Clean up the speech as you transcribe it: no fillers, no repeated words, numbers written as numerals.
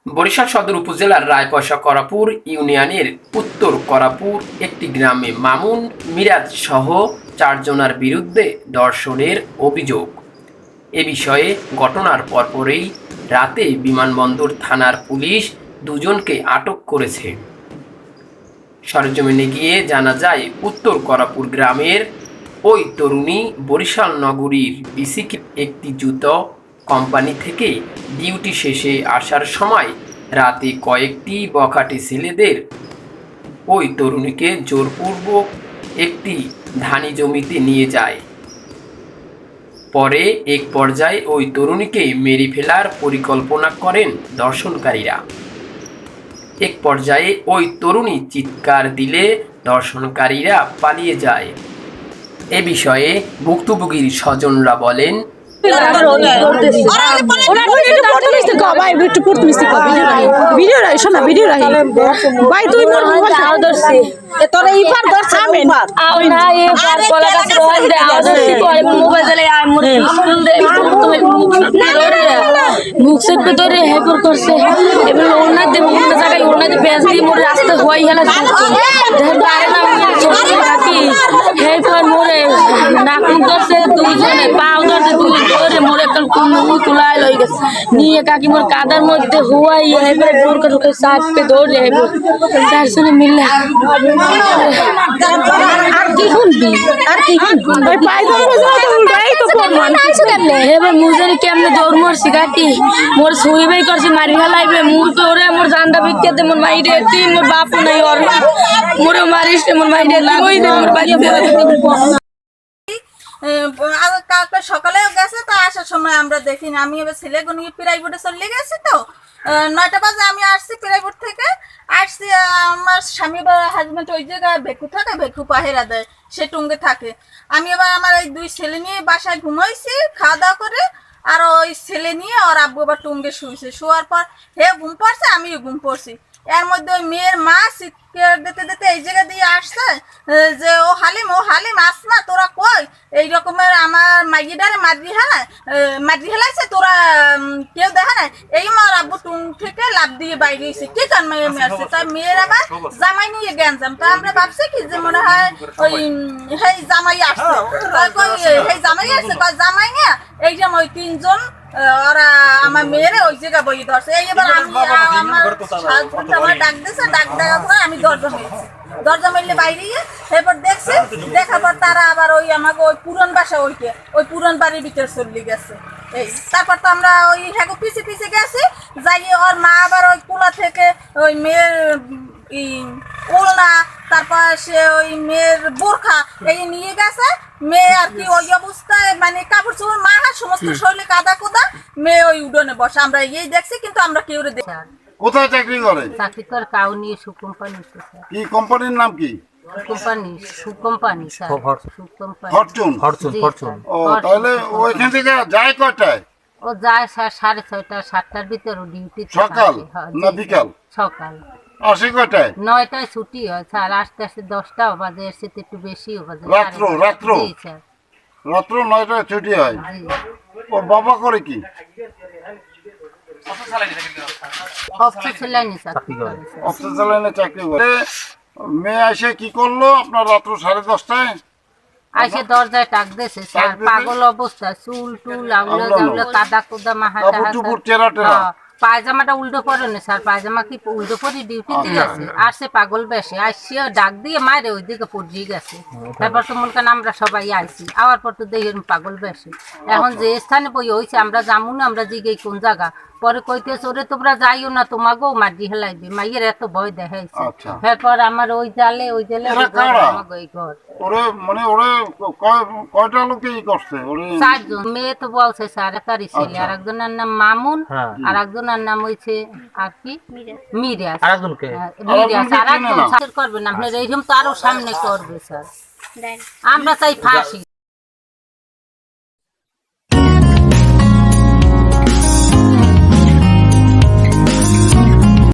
বরিশাল সদর উপজেলার রায়পয়সা করাপুর ইউনিয়নের উত্তর করাপুর একটি গ্রামে মামুন মিরাজ সহ ৪ জনের বিরুদ্ধে ধর্ষণের অভিযোগ। এ বিষয়ে ঘটনার পরপরই রাতে বিমানবন্দর থানার পুলিশ দুজনকে আটক করেছে। সরেজমিনে গিয়ে জানা যায়, উত্তর করাপুর গ্রামের ওই তরুণী বরিশাল নগরীর বিসিকে একটি জুতো কোম্পানি থেকে ডিউটি শেষে আসার সময় রাতে কয়েকটি বখাটে ছেলেদের ওই তরুণীকে জোরপূর্বক একটি ধানি জমিতে নিয়ে যায়। পরে এক পর্যায়ে ওই তরুণীকে মেরে ফেলার পরিকল্পনা করেন ধর্ষণকারীরা। এক পর্যায়ে ওই তরুণী চিৎকার দিলে ধর্ষণকারীরা পালিয়ে যায়। এ বিষয়ে ভুক্তভোগীর স্বজনরা বলেন, নিয়ে কাকি মোর কাদার মধ্যে হুয়াই ঢুকে সাপে দৌড়ে চারজনে মিলে আর কি শুনবি এবার মুজারি কেমনে দৌড় মরছি কাকি মোর শুইবেই করছি মারি ফেলাইবে মুই তো ওরে মোর জানটা বিকেতে মোর মাইরে তুই মোর বাপ নাই ওর মোরে মারিস মোর মাইরে ওই দে মোর বাড়িতে কালকে সকালেও গেছে, তা আসার সময় আমরা দেখিনি। আমি এবার ছেলেগুলো প্রাইভেটে চলে গেছি, তো 9টা বাজে আমি আসছি প্রাইভেট থেকে। আসছি, আমার স্বামী বা হাজব্যান্ড ওই জায়গায় ভেকু থাকে, ভেকু পাহেরা দেয়, সে টুঙ্গে থাকে। আমি এবার আমার এই 2 ছেলে নিয়ে বাসায় ঘুমাইছি খাওয়া দাওয়া করে, আর ওই ছেলে নিয়ে ওর আব্বু আবার টুঙ্গে শুয়েছে। শোয়ার পর হে ঘুম পড়ছে, আমিও ঘুম পড়ছি। এর মধ্যে ওই মেয়ের মা চিৎকার দিতে দিতে এই জায়গা দিয়ে আসছে যে ও হালিম আসমা তোরা কই, এই রকমের আমার মাইয়েটারে মারি হেলাইছে, তোরা কেউ দেখা নাই। এই মার আব্বু টুং থেকে লাভ দিয়ে বাইরে হয়েছে, কি কান মেয়ে মারছে। তাই মেয়ের আবার জামাই নিয়ে গ্যাঞ্জাম। তা আমরা ভাবছি কি যে মনে হয় ওই সেই জামাই আসছে, সেই জামাই আসছে, জামাই নিয়ে এই যে ওই 3 জন ওরা আমার মেয়েরে ওই জায়গা বই ধরছে। এই এবার আমি আমার ডাক দিয়েছে, ডাক দেওয়ার পরে আমি দরজা মেললে বাইরে গিয়ে এরপর দেখছি, দেখার পর তারা আবার ওই আমাকে ওই পুরন বাসা ওই পুরন বাড়ির ভিতরে চলে গেছে। এই তারপর তো আমরা ওই হ্যাঁ পিছিয়ে গেছি, যাই ওর মা আবার ওই কুলা থেকে ওই মেয়ের ওলনা, তারপর সে ওই মেয়ের বোরখা এই নিয়ে গেছে। মেয়ে আর কি ওই অবস্থায় মানে কাপড় চোপড় মাহা সমস্ত শরীরে কাদা কোদা, মেয়ে ওই উডোনে বসে। আমরা এই দেখছি, কিন্তু আমরা কেউ দেখি। কোথায় চাকরি করে? চাকরি করে কাউনি কোম্পানি। কি কোম্পানির নাম কি? Company Fortune. ও তাহলে ওইখান থেকে যায় কয়টায়? ও যায় 6:30 7টার ভিতর ডিউটি। সকাল না বিকাল? সকাল। আসে কয়টায়? 9টায় ছুটি হয় স্যার, আস্তে আস্তে 10টা বাজে, এসে একটু বেশিও বাজে। রাত্র 9টায় ছুটি হয়। ওর বাবা করে কি? অফিসে লাইনে চাকরি করে। মেয়ে এসে কি করলো আপনার রাত্র 10:30টায়? আইসে দরজায় টাক দিয়েছে স্যার, পাগল অবস্থা, চুল টুল আউলা কাদা কুদা মাহাটা, পায়জামাটা উল্টো পরে না স্যার, পায়জামা কি উল্টো পরে ডিউটিতে গেছে, আসছে পাগল বেশে, আসছে ডাক দিয়ে মারে ওইদিকে পড়িয়ে গেছে। তারপর তো মনে করেন আমরা সবাই আইছি, আওয়ার পর তো দেখি পাগল বেশে। এখন যে স্থানে বই হয়েছে আমরা যাবো না, আমরা জিগে কোন জায়গা, পরে কইতেছে ওরে তোমরা যাইও না, তোমাকেও মারি হেলাইবে, মাইয়ের এত ভয় দেখাইছে। এরপর আমার ওই জালে আমাকে ঘর কয়টা লোকে করছে? 4 জন। মেয়ে তো বলছে স্যার একারই ছেলে, আর একজনের নাম মামুন, আর একজনের নাম হয়েছে আর কি মিরাজ, আর একজন করবে না আপনার এইরকম তো আরো সামনে করবে স্যার। আমরা চাই ফাঁসি।